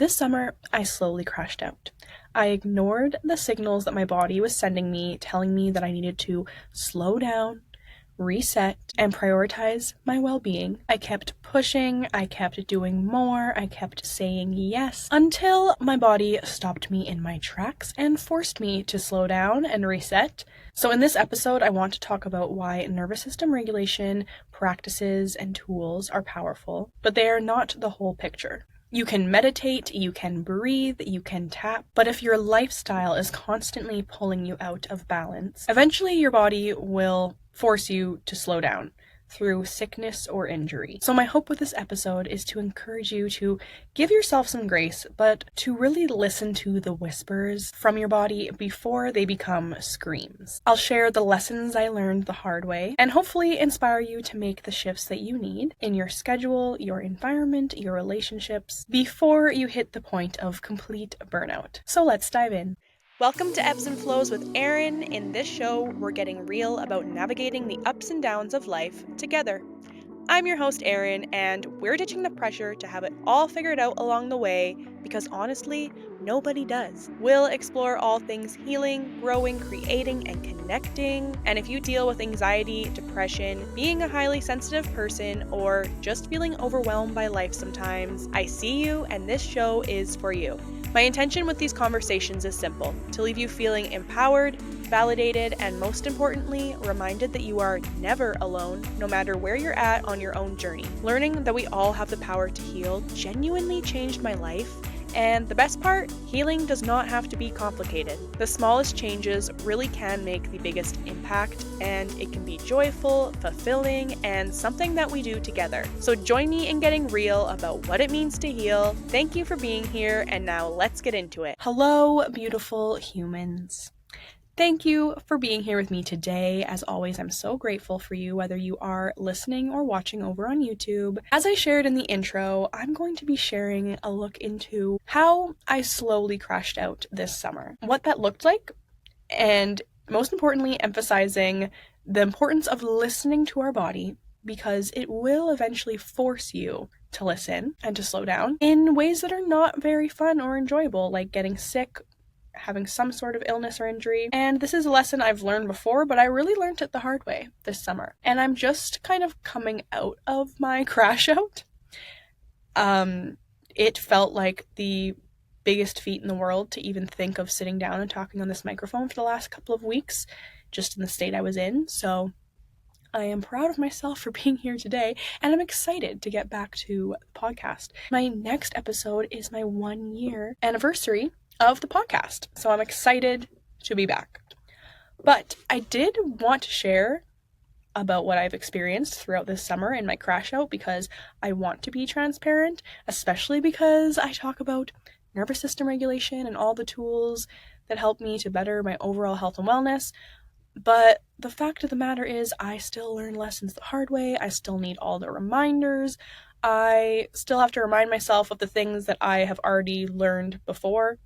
This summer, I slowly crashed out. I ignored the signals that my body was sending me, telling me that I needed to slow down, reset, and prioritize my well-being. I kept pushing, I kept doing more, I kept saying yes, until my body stopped me in my tracks and forced me to slow down and reset. So in this episode, I want to talk about why nervous system regulation practices and tools are powerful, but they are not the whole picture. You can meditate, you can breathe, you can tap, but if your lifestyle is constantly pulling you out of balance, eventually your body will force you to slow down through sickness or injury. So my hope with this episode is to encourage you to give yourself some grace, but to really listen to the whispers from your body before they become screams. I'll share the lessons I learned the hard way and hopefully inspire you to make the shifts that you need in your schedule, your environment, your relationships before you hit the point of complete burnout. So let's dive in. Welcome to Ebbs and Flows with Erin. In this show, we're getting real about navigating the ups and downs of life together. I'm your host, Erin, and we're ditching the pressure to have it all figured out along the way because honestly, nobody does. We'll explore all things healing, growing, creating, and connecting. And if you deal with anxiety, depression, being a highly sensitive person, or just feeling overwhelmed by life sometimes, I see you, and this show is for you. My intention with these conversations is simple: to leave you feeling empowered, validated, and most importantly, reminded that you are never alone, no matter where you're at on your own journey. Learning that we all have the power to heal genuinely changed my life. And the best part, healing does not have to be complicated. The smallest changes really can make the biggest impact, and it can be joyful, fulfilling, and something that we do together. So join me in getting real about what it means to heal. Thank you for being here, and now let's get into it. Hello, beautiful humans. Thank you for being here with me today. As always, I'm so grateful for you, whether you are listening or watching over on YouTube. As I shared in the intro, I'm going to be sharing a look into how I slowly crashed out this summer, what that looked like, and most importantly, emphasizing the importance of listening to our body, because it will eventually force you to listen and to slow down in ways that are not very fun or enjoyable, like getting sick, having some sort of illness or injury. And this is a lesson I've learned before, but I really learned it the hard way this summer. And I'm just kind of coming out of my crash out. It felt like the biggest feat in the world to even think of sitting down and talking on this microphone for the last couple of weeks, just in the state I was in. So I am proud of myself for being here today, and I'm excited to get back to the podcast. My next episode is my 1-year anniversary of the podcast, so I'm excited to be back. But I did want to share about what I've experienced throughout this summer in my crash out, because I want to be transparent, especially because I talk about nervous system regulation and all the tools that help me to better my overall health and wellness. But the fact of the matter is, I still learn lessons the hard way. I still need all the reminders. I still have to remind myself of the things that I have already learned before.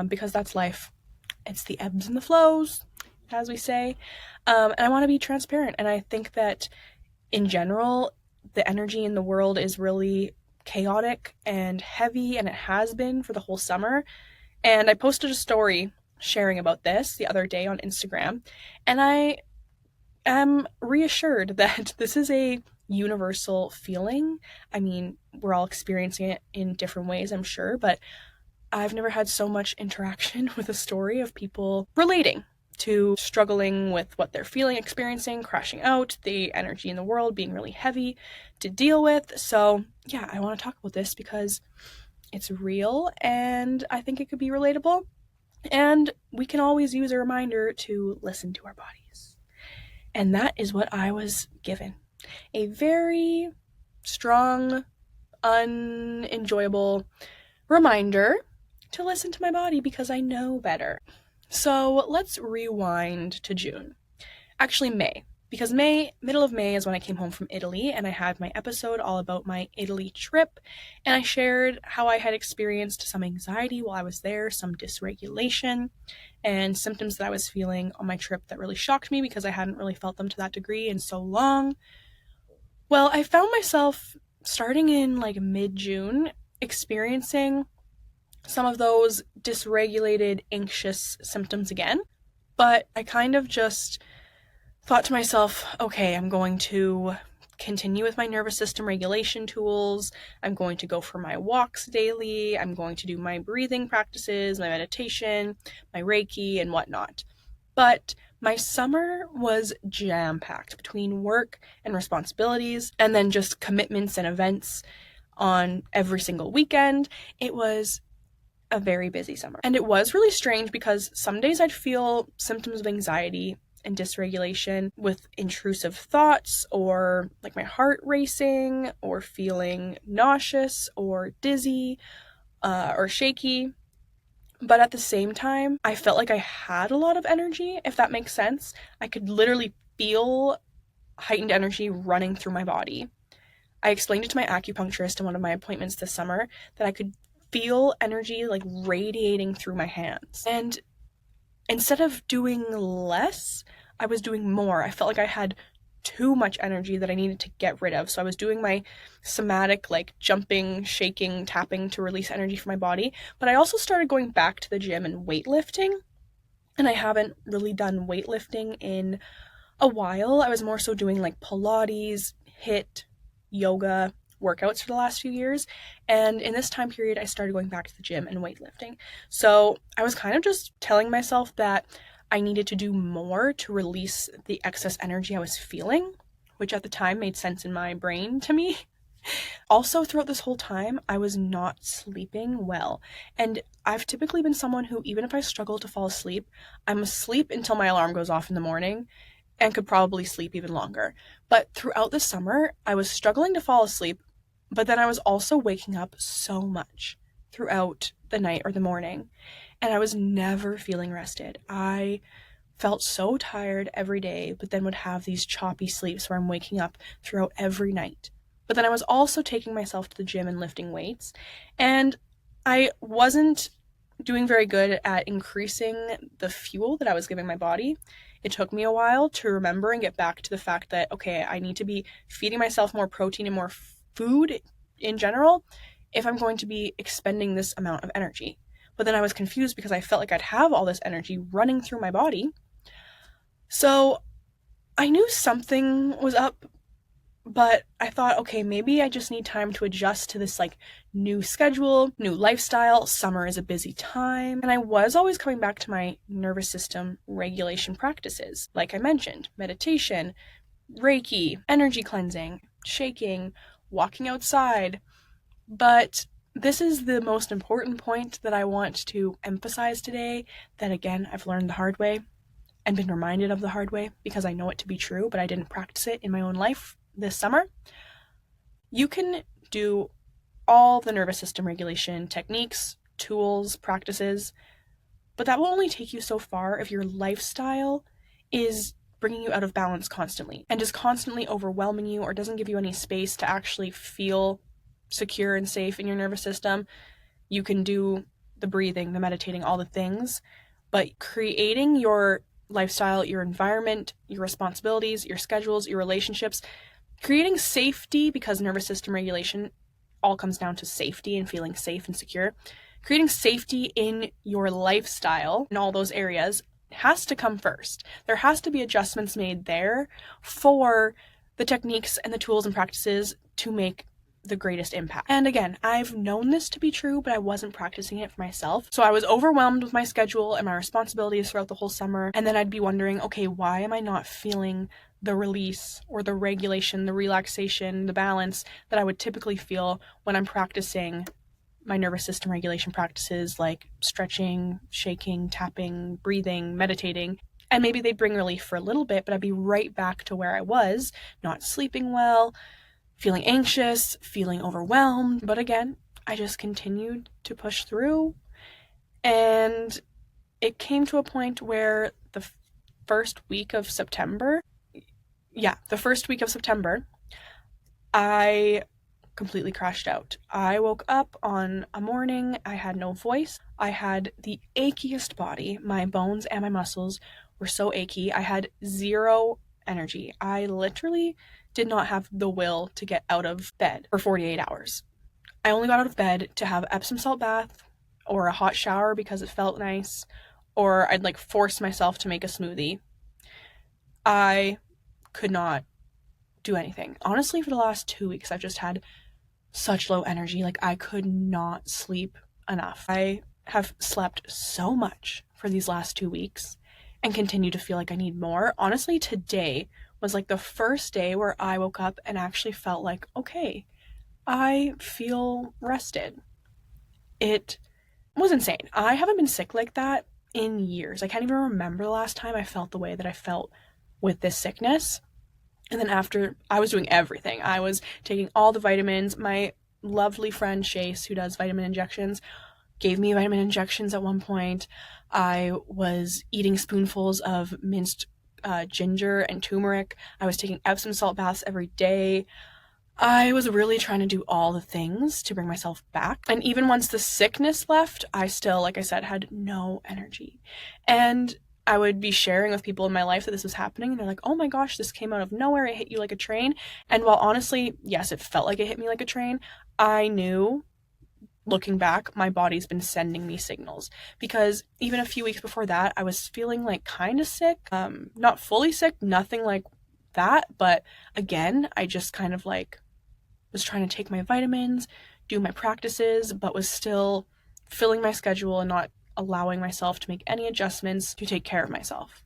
Because that's life. It's the ebbs and the flows, as we say. And I want to be transparent. And I think that in general, the energy in the world is really chaotic and heavy, and it has been for the whole summer. And I posted a story sharing about this the other day on Instagram, and I am reassured that this is a universal feeling. I mean, we're all experiencing it in different ways, I'm sure, but I've never had so much interaction with a story of people relating to struggling with what they're feeling, experiencing, crashing out, the energy in the world being really heavy to deal with. So yeah, I want to talk about this because it's real, and I think it could be relatable, and we can always use a reminder to listen to our bodies. And that is what I was given. A very strong, unenjoyable reminder to listen to my body, because I know better. So let's rewind to June. Actually, May. Because middle of May is when I came home from Italy, and I had my episode all about my Italy trip, and I shared how I had experienced some anxiety while I was there, some dysregulation, and symptoms that I was feeling on my trip that really shocked me because I hadn't really felt them to that degree in so long. Well, I found myself starting in like mid-June experiencing some of those dysregulated, anxious symptoms again. But I kind of just thought to myself, okay, I'm going to continue with my nervous system regulation tools. I'm going to go for my walks daily. I'm going to do my breathing practices, my meditation, my Reiki, and whatnot. But my summer was jam-packed between work and responsibilities, and then just commitments and events on every single weekend. It was a very busy summer. And it was really strange because some days I'd feel symptoms of anxiety and dysregulation with intrusive thoughts, or like my heart racing, or feeling nauseous or dizzy or shaky. But at the same time, I felt like I had a lot of energy, if that makes sense. I could literally feel heightened energy running through my body. I explained it to my acupuncturist in one of my appointments this summer that I could feel energy like radiating through my hands. And instead of doing less, I was doing more. I felt like I had too much energy that I needed to get rid of. So I was doing my somatic, like jumping, shaking, tapping to release energy from my body. But I also started going back to the gym and weightlifting. And I haven't really done weightlifting in a while. I was more so doing like Pilates, HIIT, yoga workouts for the last few years. And in this time period, I started going back to the gym and weightlifting. So I was kind of just telling myself that I needed to do more to release the excess energy I was feeling, which at the time made sense in my brain to me. Also, throughout this whole time, I was not sleeping well. And I've typically been someone who, even if I struggle to fall asleep, I'm asleep until my alarm goes off in the morning and could probably sleep even longer. But throughout the summer, I was struggling to fall asleep, but then I was also waking up so much throughout the night or the morning, and I was never feeling rested. I felt so tired every day, but then would have these choppy sleeps where I'm waking up throughout every night. But then I was also taking myself to the gym and lifting weights, and I wasn't doing very good at increasing the fuel that I was giving my body. It took me a while to remember and get back to the fact that, okay, I need to be feeding myself more protein and more food in general if I'm going to be expending this amount of energy. But then I was confused because I felt like I'd have all this energy running through my body. So I knew something was up, but I thought, okay, maybe I just need time to adjust to this like new schedule, new lifestyle. Summer is a busy time. And I was always coming back to my nervous system regulation practices. Like I mentioned, meditation, Reiki, energy cleansing, shaking, walking outside. But this is the most important point that I want to emphasize today, that again, I've learned the hard way and been reminded of the hard way because I know it to be true, but I didn't practice it in my own life this summer. You can do all the nervous system regulation techniques, tools, practices, but that will only take you so far if your lifestyle is bringing you out of balance constantly and is constantly overwhelming you or doesn't give you any space to actually feel secure and safe in your nervous system. You can do the breathing, the meditating, all the things, but creating your lifestyle, your environment, your responsibilities, your schedules, your relationships, creating safety, because nervous system regulation all comes down to safety and feeling safe and secure. Creating safety in your lifestyle in all those areas has to come first. There has to be adjustments made there for the techniques and the tools and practices to make the greatest impact. And again, I've known this to be true, but I wasn't practicing it for myself. So I was overwhelmed with my schedule and my responsibilities throughout the whole summer. And then I'd be wondering, okay, why am I not feeling the release or the regulation, the relaxation, the balance that I would typically feel when I'm practicing my nervous system regulation practices like stretching, shaking, tapping, breathing, meditating. And maybe they'd bring relief for a little bit, but I'd be right back to where I was, not sleeping well, feeling anxious, feeling overwhelmed. But again, I just continued to push through. And it came to a point where the first week of September, I completely crashed out. I woke up on a morning, I had no voice. I had the achiest body. My bones and my muscles were so achy. I had zero energy. I literally did not have the will to get out of bed for 48 hours. I only got out of bed to have Epsom salt bath or a hot shower because it felt nice, or I'd like force myself to make a smoothie. I could not do anything. Honestly, for the last 2 weeks, I've just had such low energy. Like, I could not sleep enough. I have slept so much for these last 2 weeks and continue to feel like I need more. Honestly, today was like the first day where I woke up and actually felt like, okay, I feel rested. It was insane. I haven't been sick like that in years. I can't even remember the last time I felt the way that I felt with this sickness. And then after, I was doing everything. I was taking all the vitamins. My lovely friend Chase, who does vitamin injections, gave me vitamin injections at one point. I was eating spoonfuls of minced ginger and turmeric. I was taking Epsom salt baths every day. I was really trying to do all the things to bring myself back. And even once the sickness left, I still, like I said, had no energy. And I would be sharing with people in my life that this was happening, and they're like, oh my gosh, this came out of nowhere. It hit you like a train. And while honestly, yes, it felt like it hit me like a train, I knew, looking back, my body's been sending me signals. Because even a few weeks before that, I was feeling like kind of sick. Not fully sick, nothing like that. But again, I just kind of like was trying to take my vitamins, do my practices, but was still filling my schedule and not allowing myself to make any adjustments to take care of myself.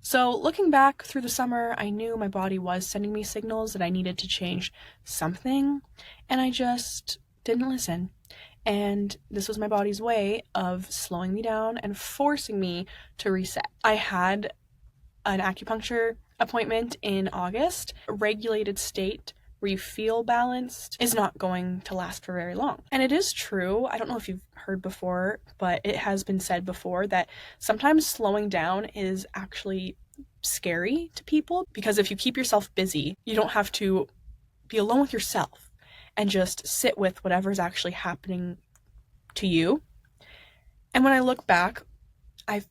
So looking back through the summer, I knew my body was sending me signals that I needed to change something, and I just didn't listen. And this was my body's way of slowing me down and forcing me to reset. I had an acupuncture appointment in August. A regulated state where you feel balanced is not going to last for very long. And it is true, I don't know if you've heard before, but it has been said before that sometimes slowing down is actually scary to people, because if you keep yourself busy, you don't have to be alone with yourself and just sit with whatever's actually happening to you. And when I look back, I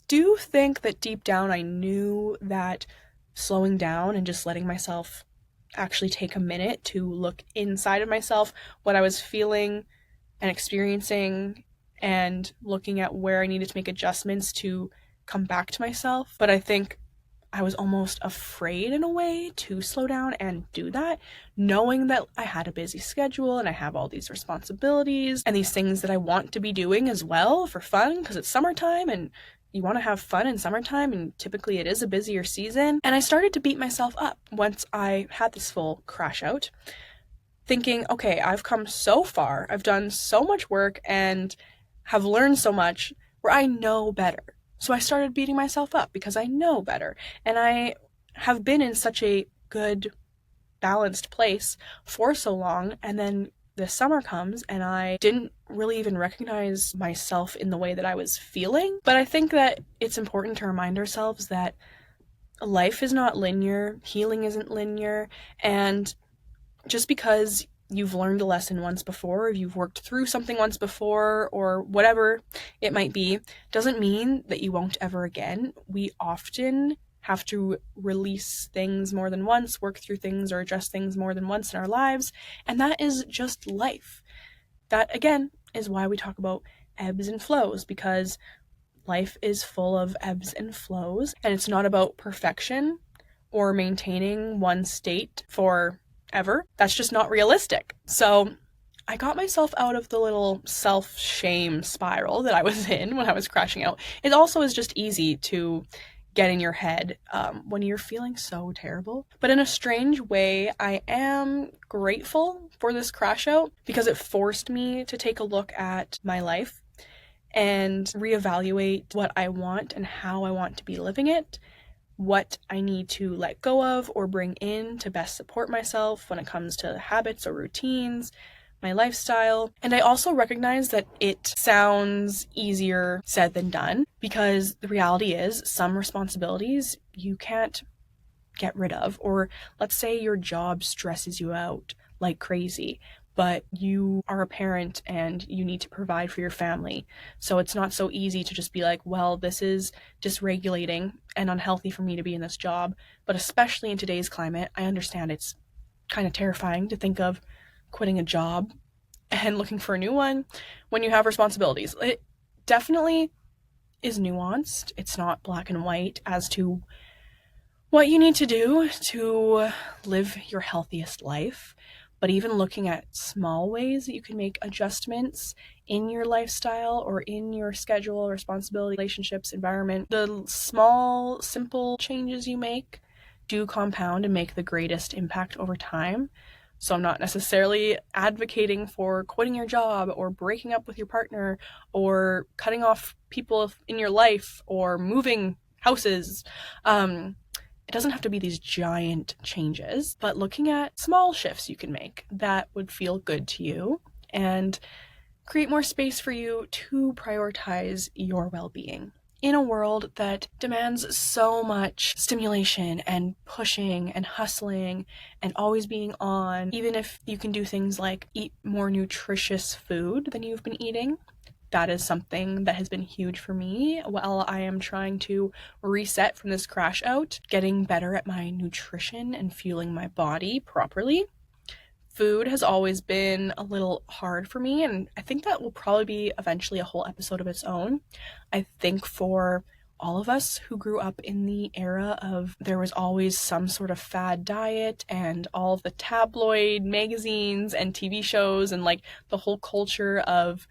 do think that deep down I knew that slowing down and just letting myself actually take a minute to look inside of myself, what I was feeling and experiencing, and looking at where I needed to make adjustments to come back to myself. But I think I was almost afraid in a way to slow down and do that, knowing that I had a busy schedule and I have all these responsibilities and these things that I want to be doing as well for fun, because it's summertime and you want to have fun in summertime, and typically it is a busier season. And I started to beat myself up once I had this full crash out, thinking, okay, I've come so far, I've done so much work and have learned so much where I know better. So I started beating myself up because I know better. And I have been in such a good, balanced place for so long, and then this summer comes and I didn't really even recognize myself in the way that I was feeling. But I think that it's important to remind ourselves that life is not linear, healing isn't linear, and just because you've learned a lesson once before, or you've worked through something once before, or whatever it might be, doesn't mean that you won't ever again. We often have to release things more than once, work through things or address things more than once in our lives, and that is just life. That, again, is why we talk about ebbs and flows, because life is full of ebbs and flows, and it's not about perfection or maintaining one state forever. That's just not realistic. So I got myself out of the little self-shame spiral that I was in when I was crashing out. It also is just easy to get in your head when you're feeling so terrible. But in a strange way, I am grateful for this crash out, because it forced me to take a look at my life and reevaluate what I want and how I want to be living it, what I need to let go of or bring in to best support myself when it comes to habits or routines, my lifestyle. And I also recognize that it sounds easier said than done, because the reality is some responsibilities you can't get rid of. Or let's say your job stresses you out like crazy, but you are a parent and you need to provide for your family. So it's not so easy to just be like, well, this is dysregulating and unhealthy for me to be in this job. But especially in today's climate, I understand it's kind of terrifying to think of quitting a job and looking for a new one when you have responsibilities. It definitely is nuanced. It's not black and white as to what you need to do to live your healthiest life. But even looking at small ways that you can make adjustments in your lifestyle or in your schedule, responsibility, relationships, environment, the small, simple changes you make do compound and make the greatest impact over time. So I'm not necessarily advocating for quitting your job or breaking up with your partner or cutting off people in your life or moving houses. It doesn't have to be these giant changes, but looking at small shifts you can make that would feel good to you and create more space for you to prioritize your well-being. In a world that demands so much stimulation and pushing and hustling and always being on, even if you can do things like eat more nutritious food than you've been eating, that is something that has been huge for me while I am trying to reset from this crash out, getting better at my nutrition and fueling my body properly. Food has always been a little hard for me, and I think that will probably be eventually a whole episode of its own. I think for all of us who grew up in the era of there was always some sort of fad diet and all of the tabloid magazines and TV shows and like the whole culture of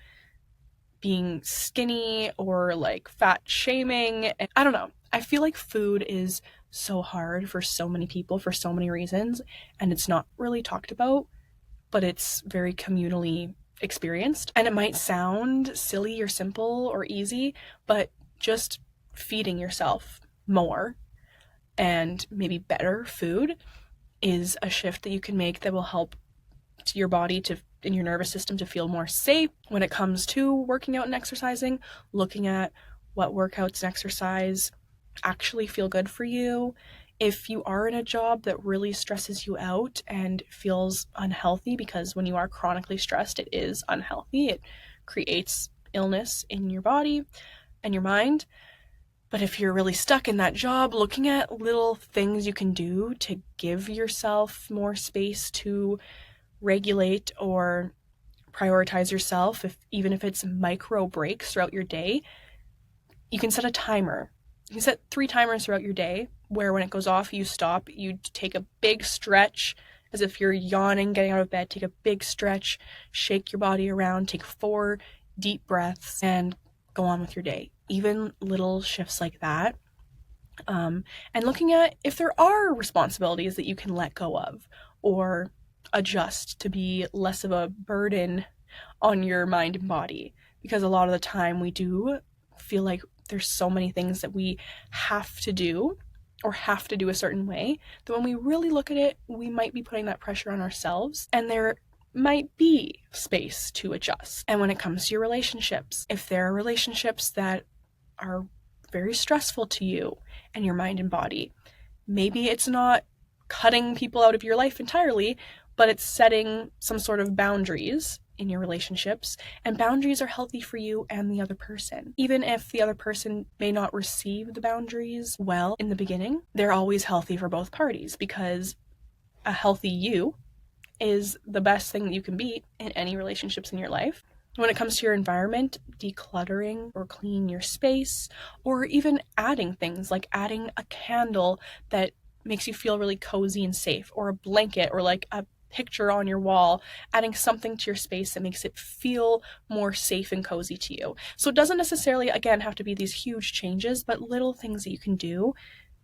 being skinny or like fat shaming. I don't know. I feel like food is so hard for so many people for so many reasons, and it's not really talked about, but it's very communally experienced. And it might sound silly or simple or easy, but just feeding yourself more and maybe better food is a shift that you can make that will help to your body to in your nervous system to feel more safe when it comes to working out and exercising, looking at what workouts and exercise actually feel good for you. If you are in a job that really stresses you out and feels unhealthy, because when you are chronically stressed, it is unhealthy. It creates illness in your body and your mind. But if you're really stuck in that job, looking at little things you can do to give yourself more space to regulate or prioritize yourself, even if it's micro breaks throughout your day. You can set a timer. You can set 3 timers throughout your day where when it goes off, you stop, you take a big stretch as if you're yawning, getting out of bed, take a big stretch, shake your body around, take 4 deep breaths, and go on with your day. Even little shifts like that. And looking at if there are responsibilities that you can let go of or adjust to be less of a burden on your mind and body, because a lot of the time we do feel like there's so many things that we have to do or have to do a certain way that when we really look at it, we might be putting that pressure on ourselves, and there might be space to adjust. And when it comes to your relationships, if there are relationships that are very stressful to you and your mind and body, maybe it's not cutting people out of your life entirely, but it's setting some sort of boundaries in your relationships, and boundaries are healthy for you and the other person. Even if the other person may not receive the boundaries well in the beginning, they're always healthy for both parties, because a healthy you is the best thing that you can be in any relationships in your life. When it comes to your environment, decluttering or cleaning your space, or even adding things like adding a candle that makes you feel really cozy and safe, or a blanket, or like a picture on your wall, adding something to your space that makes it feel more safe and cozy to you. So it doesn't necessarily, again, have to be these huge changes, but little things that you can do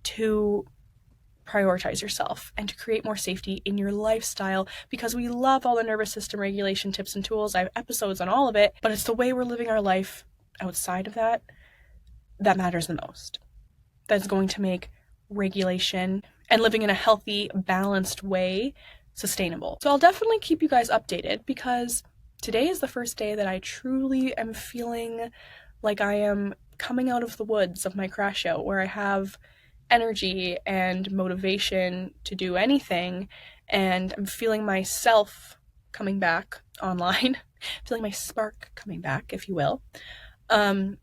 to prioritize yourself and to create more safety in your lifestyle, because we love all the nervous system regulation tips and tools. I have episodes on all of it, but it's the way we're living our life outside of that that matters the most. That's going to make regulation and living in a healthy, balanced way sustainable. So I'll definitely keep you guys updated, because today is the first day that I truly am feeling like I am coming out of the woods of my crash out, where I have energy and motivation to do anything, and I'm feeling myself coming back online, feeling my spark coming back, if you will. And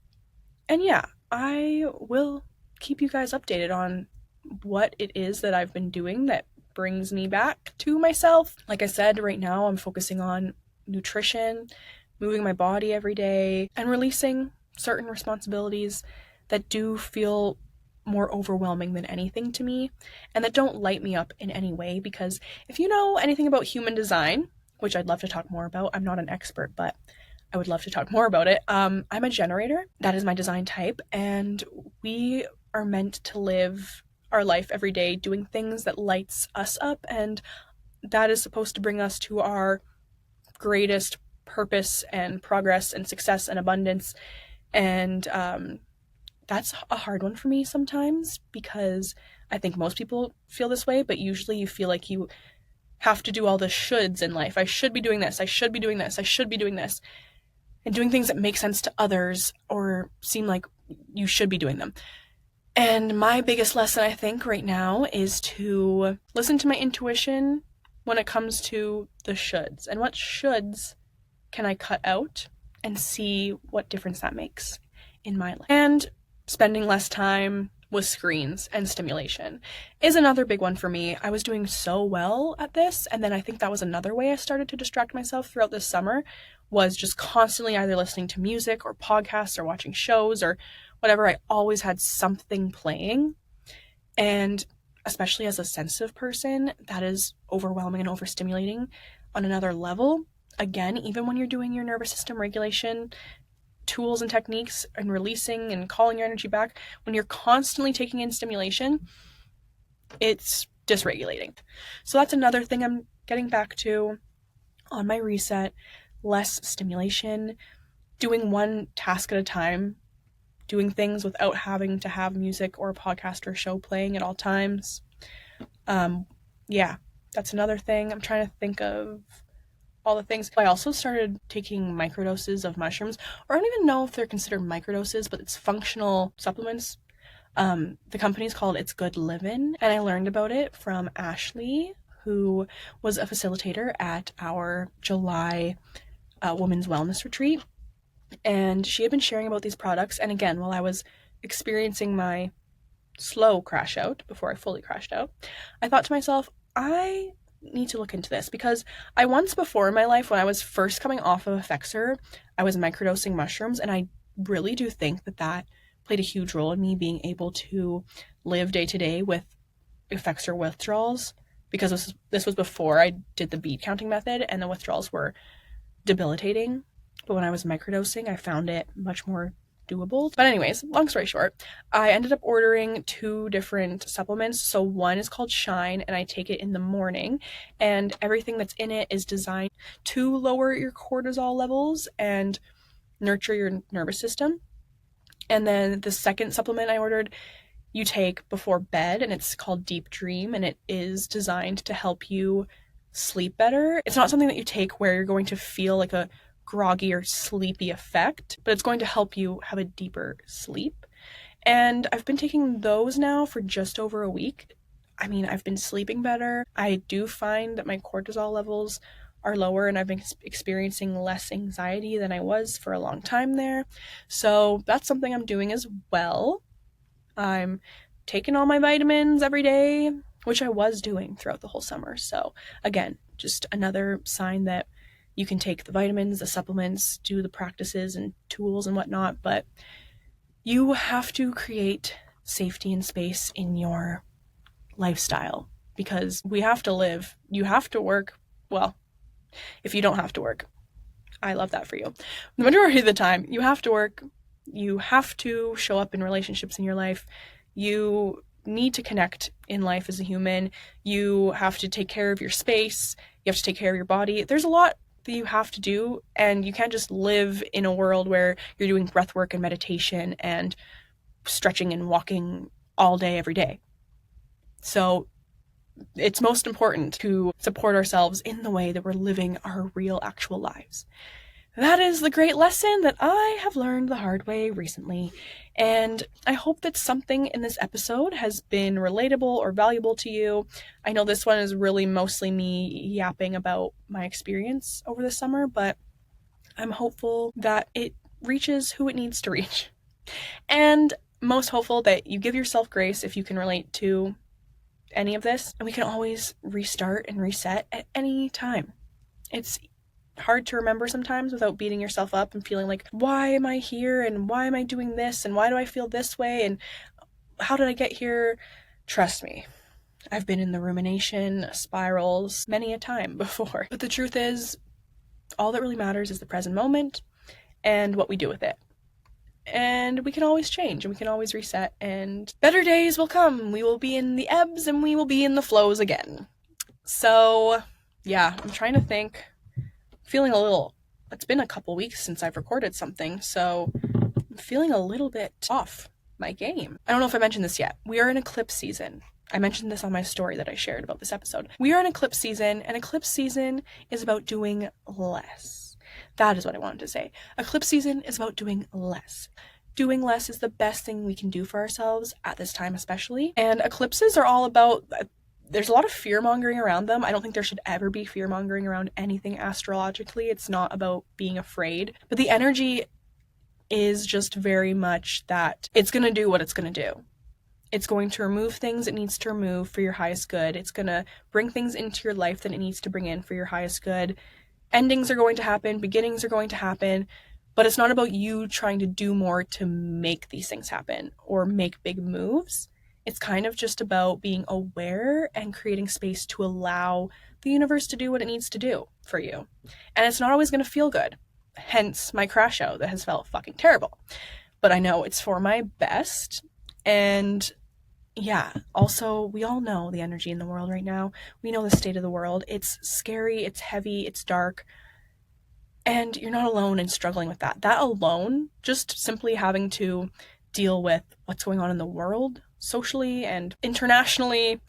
yeah, I will keep you guys updated on what it is that I've been doing that brings me back to myself. Like I said, right now I'm focusing on nutrition, moving my body every day, and releasing certain responsibilities that do feel more overwhelming than anything to me and that don't light me up in any way. Because if you know anything about human design, which I'd love to talk more about, I'm not an expert, but I would love to talk more about it. I'm a generator. That is my design type, and we are meant to live our life every day doing things that lights us up, and that is supposed to bring us to our greatest purpose and progress and success and abundance. And that's a hard one for me sometimes, because I think most people feel this way, but usually you feel like you have to do all the shoulds in life. I should be doing this, I should be doing this, I should be doing this, and doing things that make sense to others or seem like you should be doing them. And my biggest lesson, I think, right now is to listen to my intuition when it comes to the shoulds. And what shoulds can I cut out and see what difference that makes in my life. And spending less time with screens and stimulation is another big one for me. I was doing so well at this, and then I think that was another way I started to distract myself throughout this summer, was just constantly either listening to music or podcasts or watching shows or whatever. I always had something playing, and especially as a sensitive person, that is overwhelming and overstimulating on another level. Again, even when you're doing your nervous system regulation tools and techniques and releasing and calling your energy back, when you're constantly taking in stimulation, it's dysregulating. So that's another thing I'm getting back to on my reset. Less stimulation, doing one task at a time, doing things without having to have music or a podcast or show playing at all times. Yeah, that's another thing. I'm trying to think of all the things. I also started taking microdoses of mushrooms, or I don't even know if they're considered microdoses, but it's functional supplements. The company's called It's Good Livin', and I learned about it from Ashley, who was a facilitator at our July Women's Wellness Retreat. And she had been sharing about these products. And again, while I was experiencing my slow crash out before I fully crashed out, I thought to myself, I need to look into this, because I once before in my life, when I was first coming off of Effexor, I was microdosing mushrooms, and I really do think that that played a huge role in me being able to live day to day with Effexor withdrawals, because this was before I did the bead counting method, and the withdrawals were debilitating. But when I was microdosing, I found it much more doable. But anyways, long story short, I ended up ordering 2 different supplements. So one is called Shine, and I take it in the morning, and everything that's in it is designed to lower your cortisol levels and nurture your nervous system. And then the second supplement I ordered, you take before bed, and it's called Deep Dream, and it is designed to help you sleep better. It's not something that you take where you're going to feel like a groggy or sleepy effect, but it's going to help you have a deeper sleep. And I've been taking those now for just over a week. I mean, I've been sleeping better. I do find that my cortisol levels are lower, and I've been experiencing less anxiety than I was for a long time there. So that's something I'm doing as well. I'm taking all my vitamins every day, which I was doing throughout the whole summer. So again, just another sign that you can take the vitamins, the supplements, do the practices and tools and whatnot, but you have to create safety and space in your lifestyle, because we have to live. You have to work. Well, if you don't have to work, I love that for you. The majority of the time, you have to work. You have to show up in relationships in your life. You need to connect in life as a human. You have to take care of your space. You have to take care of your body. There's a lot that you have to do, and you can't just live in a world where you're doing breath work and meditation and stretching and walking all day every day. So it's most important to support ourselves in the way that we're living our real actual lives. That is the great lesson that I have learned the hard way recently, and I hope that something in this episode has been relatable or valuable to you. I know this one is really mostly me yapping about my experience over the summer, but I'm hopeful that it reaches who it needs to reach. And most hopeful that you give yourself grace if you can relate to any of this, and we can always restart and reset at any time. It's hard to remember sometimes without beating yourself up and feeling like, why am I here and why am I doing this and why do I feel this way and how did I get here? Trust me, I've been in the rumination spirals many a time before. But the truth is, all that really matters is the present moment and what we do with it. And we can always change and we can always reset and better days will come. We will be in the ebbs and we will be in the flows again. So yeah, I'm trying to think, feeling a little, it's been a couple weeks since I've recorded something, so I'm feeling a little bit off my game. I don't know if I mentioned this yet. We are in eclipse season. I mentioned this on my story that I shared about this episode. We are in eclipse season, and eclipse season is about doing less. That is what I wanted to say. Eclipse season is about doing less. Doing less is the best thing we can do for ourselves at this time especially. And eclipses are all about, there's a lot of fear-mongering around them. I don't think there should ever be fear-mongering around anything astrologically. It's not about being afraid. But the energy is just very much that it's going to do what it's going to do. It's going to remove things it needs to remove for your highest good. It's going to bring things into your life that it needs to bring in for your highest good. Endings are going to happen, beginnings are going to happen, but it's not about you trying to do more to make these things happen or make big moves. It's kind of just about being aware and creating space to allow the universe to do what it needs to do for you. And it's not always going to feel good. Hence my crash out that has felt fucking terrible. But I know it's for my best. And yeah, also, we all know the energy in the world right now. We know the state of the world. It's scary, it's heavy, it's dark. And you're not alone in struggling with that. That alone, just simply having to deal with what's going on in the world, socially and internationally,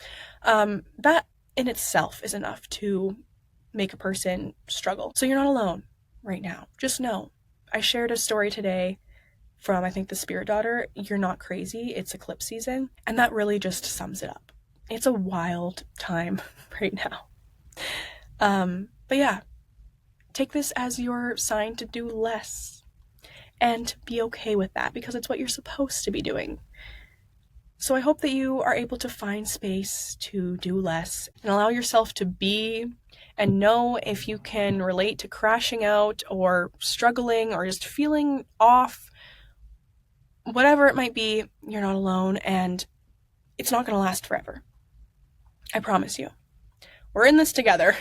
that in itself is enough to make a person struggle. So you're not alone right now. Just know. I shared a story today from, I think, the Spirit Daughter, You're Not Crazy, it's eclipse season, and that really just sums it up. It's a wild time right now. But yeah, take this as your sign to do less and be okay with that because it's what you're supposed to be doing. So I hope that you are able to find space to do less and allow yourself to be and know if you can relate to crashing out or struggling or just feeling off. Whatever it might be, you're not alone, and it's not going to last forever. I promise you. We're in this together.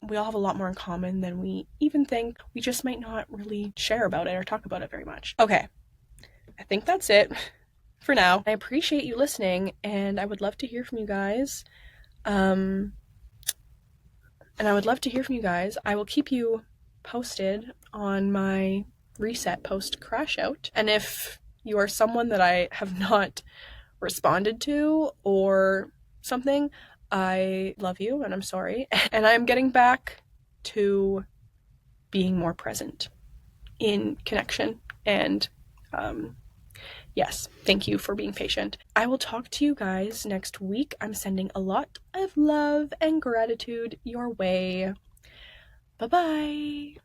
We all have a lot more in common than we even think. We just might not really share about it or talk about it very much. Okay, I think that's it for now. I appreciate you listening, and I would love to hear from you guys. I will keep you posted on my reset post crash out. And if you are someone that I have not responded to or something, I love you and I'm sorry. And I'm getting back to being more present in connection. And yes, thank you for being patient. I will talk to you guys next week. I'm sending a lot of love and gratitude your way. Bye-bye.